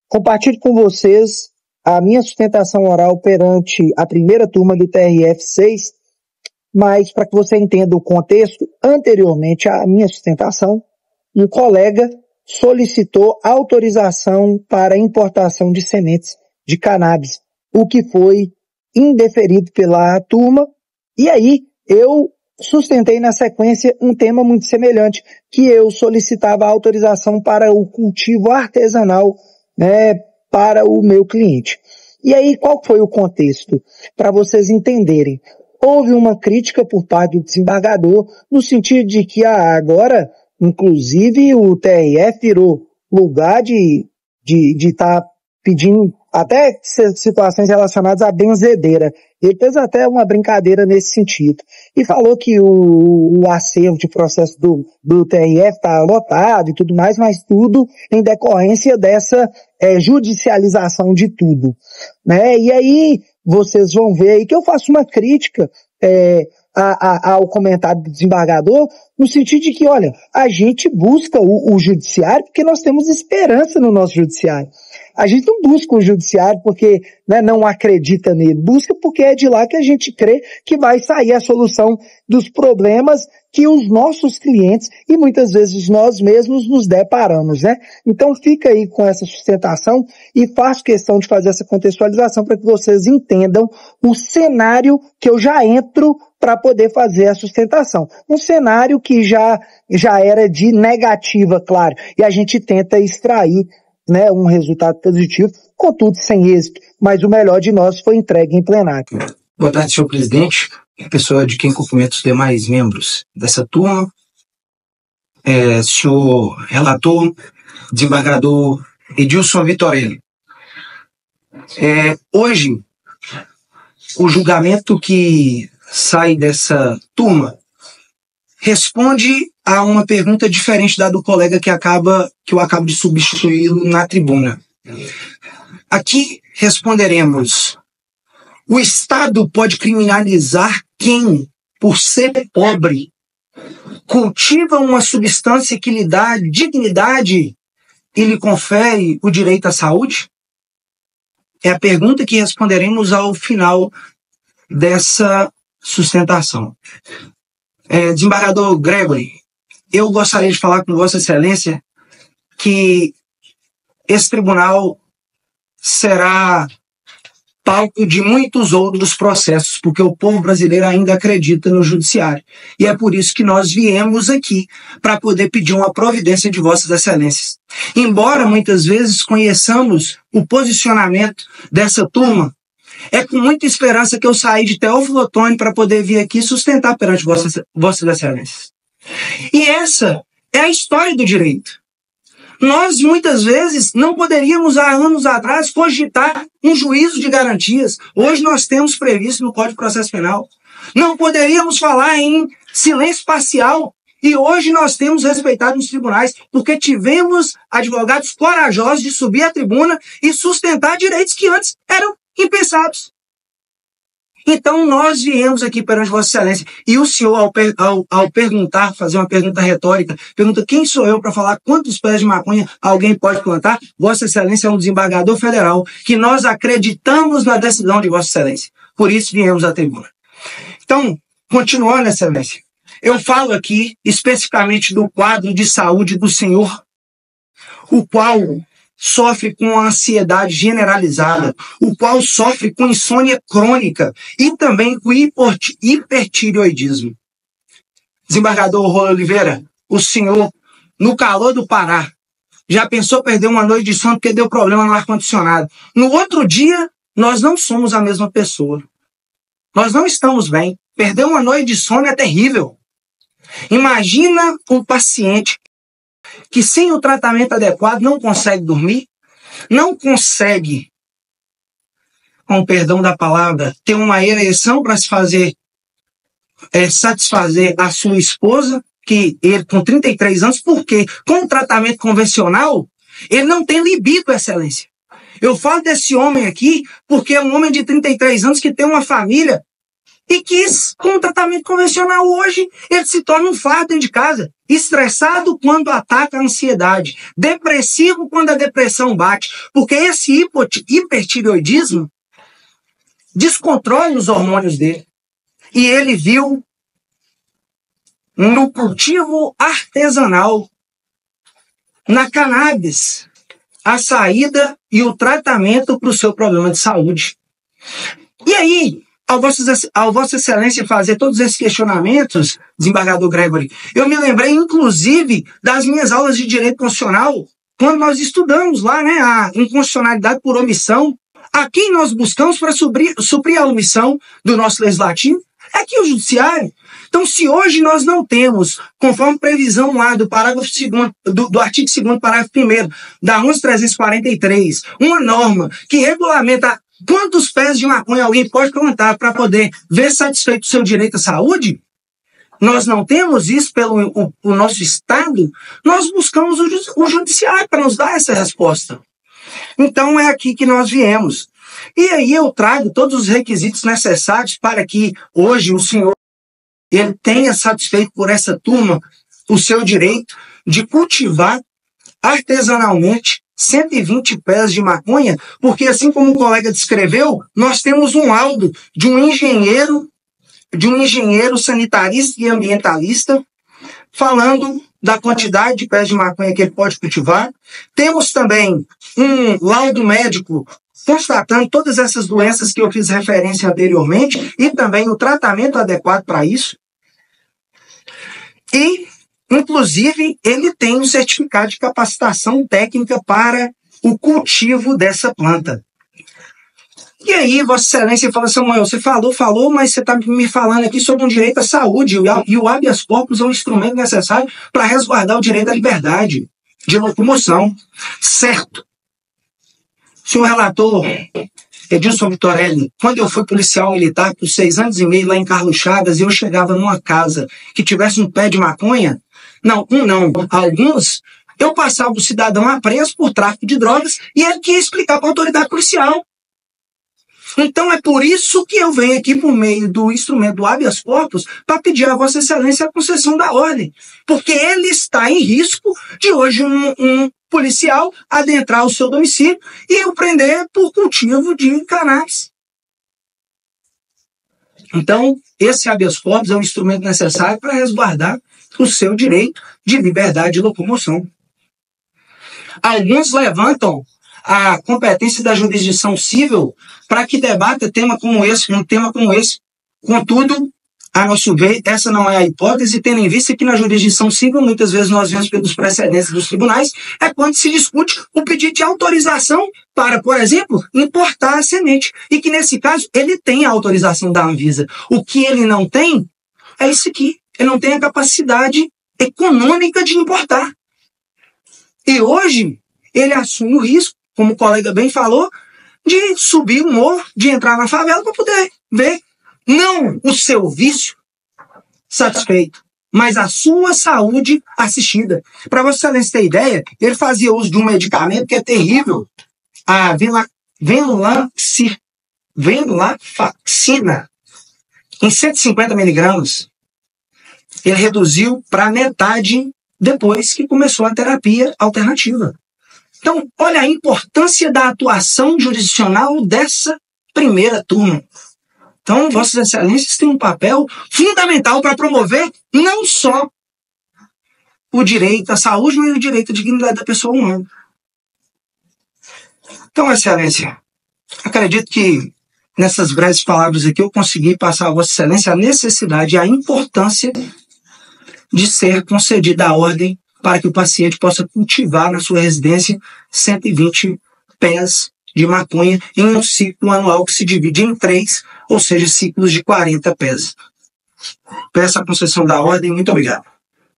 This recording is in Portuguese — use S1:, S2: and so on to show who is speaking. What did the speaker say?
S1: Compartilho com vocês a minha sustentação oral perante a primeira turma do TRF-6, mas para que você entenda o contexto, anteriormente à minha sustentação, um colega solicitou autorização para importação de sementes de cannabis, o que foi indeferido pela turma, e aí eu sustentei na sequência um tema muito semelhante, que eu solicitava autorização para o cultivo artesanal, né, para o meu cliente. E aí, qual foi o contexto? Para vocês entenderem. Houve uma crítica por parte do desembargador, no sentido de que agora, inclusive, o TRF virou lugar de estar pedindo até situações relacionadas à benzedeira. Ele fez até uma brincadeira nesse sentido. E falou que o acervo de processo do TRF está lotado e tudo mais, mas tudo em decorrência dessa judicialização de tudo, né? E aí vocês vão ver aí que eu faço uma crítica ao comentário do desembargador, no sentido de que, olha, a gente busca o judiciário porque nós temos esperança no nosso judiciário. A gente não busca o judiciário porque, né, não acredita nele, busca porque é de lá que a gente crê que vai sair a solução dos problemas que os nossos clientes e muitas vezes nós mesmos nos deparamos, né? Então fica aí com essa sustentação e faço questão de fazer essa contextualização para que vocês entendam o cenário que eu já entro para poder fazer a sustentação. Um cenário que já era de negativa, claro, e a gente tenta extrair, né, um resultado positivo, contudo sem êxito, mas o melhor de nós foi entregue em plenário.
S2: Boa tarde, senhor presidente, pessoa de quem cumprimento os demais membros dessa turma, senhor relator, desembargador Edilson Vitorelli. Hoje, o julgamento que sai dessa turma responde a uma pergunta diferente da do colega que eu acabo de substituí-lo na tribuna. Aqui responderemos: o Estado pode criminalizar quem, por ser pobre, cultiva uma substância que lhe dá dignidade e lhe confere o direito à saúde? É a pergunta que responderemos ao final dessa sustentação. Desembargador Gregory, eu gostaria de falar com Vossa Excelência que esse tribunal será palco de muitos outros processos, porque o povo brasileiro ainda acredita no judiciário. E é por isso que nós viemos aqui, para poder pedir uma providência de Vossas Excelências. Embora muitas vezes conheçamos o posicionamento dessa turma, é com muita esperança que eu saí de Teófilo Otoni para poder vir aqui sustentar perante Vossas Excelências. E essa é a história do direito. Nós, muitas vezes, não poderíamos, há anos atrás, cogitar um juízo de garantias. Hoje nós temos previsto no Código de Processo Penal. Não poderíamos falar em silêncio parcial. E hoje nós temos respeitado nos tribunais, porque tivemos advogados corajosos de subir à tribuna e sustentar direitos que antes eram impensados. Então nós viemos aqui perante Vossa Excelência, e o senhor, ao perguntar, fazer uma pergunta retórica, pergunta quem sou eu para falar quantos pés de maconha alguém pode plantar. Vossa Excelência é um desembargador federal, que nós acreditamos na decisão de Vossa Excelência. Por isso viemos à tribuna. Então, continuando, Excelência, eu falo aqui especificamente do quadro de saúde do senhor, o qual sofre com ansiedade generalizada, o qual sofre com insônia crônica e também com hipertireoidismo. Desembargador Rolo Oliveira, o senhor, no calor do Pará, já pensou perder uma noite de sono porque deu problema no ar-condicionado. No outro dia, nós não somos a mesma pessoa. Nós não estamos bem. Perder uma noite de sono é terrível. Imagina um paciente que sem o tratamento adequado não consegue dormir, não consegue, com o perdão da palavra, ter uma ereção para se fazer, satisfazer a sua esposa, que ele com 33 anos, porque com o tratamento convencional, ele não tem libido, Excelência. Eu falo desse homem aqui porque é um homem de 33 anos que tem uma família e que, com o tratamento convencional hoje, ele se torna um fardo dentro de casa. estressado quando ataca a ansiedade, depressivo quando a depressão bate, porque esse hipertireoidismo descontrola os hormônios dele. E ele viu no cultivo artesanal, na cannabis, a saída e o tratamento para o seu problema de saúde. E aí, ao Vossa Excelência fazer todos esses questionamentos, desembargador Gregory, eu me lembrei, inclusive, das minhas aulas de direito constitucional, quando nós estudamos lá, né, a inconstitucionalidade por omissão. A quem nós buscamos para suprir a omissão do nosso legislativo? É aqui o judiciário. Então, se hoje nós não temos, conforme previsão lá do parágrafo 2º, do artigo 2º, parágrafo 1º, da 11.343, uma norma que regulamenta quantos pés de maconha alguém pode plantar para poder ver satisfeito o seu direito à saúde, nós não temos isso pelo o nosso Estado, nós buscamos o judiciário para nos dar essa resposta. Então, é aqui que nós viemos. E aí eu trago todos os requisitos necessários para que hoje o senhor ele tenha satisfeito por essa turma o seu direito de cultivar artesanalmente 120 pés de maconha, porque assim como o colega descreveu, nós temos um laudo de um engenheiro sanitarista e ambientalista falando da quantidade de pés de maconha que ele pode cultivar. Temos também um laudo médico constatando todas essas doenças que eu fiz referência anteriormente e também o tratamento adequado para isso. E, inclusive, ele tem um certificado de capacitação técnica para o cultivo dessa planta. E aí, Vossa Excelência fala, Samuel, você falou, mas você está me falando aqui sobre um direito à saúde, e o habeas corpus é um instrumento necessário para resguardar o direito à liberdade de locomoção. Certo. Senhor relator Edilson Vitorelli, quando eu fui policial militar por 6 anos e meio lá em Carlos Chagas, e eu chegava numa casa que tivesse um pé de maconha, alguns, eu passava o cidadão a preso por tráfico de drogas e ele queria explicar para a autoridade policial. Então é por isso que eu venho aqui por meio do instrumento do habeas corpus para pedir a Vossa Excelência a concessão da ordem. Porque ele está em risco de hoje um policial adentrar o seu domicílio e o prender por cultivo de cannabis. Então, esse habeas corpus é um instrumento necessário para resguardar o seu direito de liberdade de locomoção. Alguns levantam a competência da jurisdição civil para que debata um tema como esse. Contudo, a nosso ver, essa não é a hipótese, tendo em vista que na jurisdição civil, muitas vezes nós vemos pelos precedentes dos tribunais, é quando se discute o pedido de autorização para, por exemplo, importar a semente. E que, nesse caso, ele tem a autorização da Anvisa. O que ele não tem é isso aqui. Ele não tem a capacidade econômica de importar. E hoje, ele assume o risco, como o colega bem falou, de subir o morro, de entrar na favela para poder ver, não o seu vício satisfeito, mas a sua saúde assistida. Para Vossa Excelência ter ideia, ele fazia uso de um medicamento que é terrível, a venlafaxina, em 150 miligramas. Ele reduziu para metade depois que começou a terapia alternativa. Então, olha a importância da atuação jurisdicional dessa primeira turma. Então, Vossas Excelências têm um papel fundamental para promover não só o direito à saúde, mas o direito à dignidade da pessoa humana. Então, Excelência, acredito que nessas breves palavras aqui eu consegui passar a Vossa Excelência a necessidade e a importância de ser concedida a ordem para que o paciente possa cultivar na sua residência 120 pés de maconha em um ciclo anual que se divide em 3, ou seja, ciclos de 40 pés. Peço a concessão da ordem. Muito obrigado.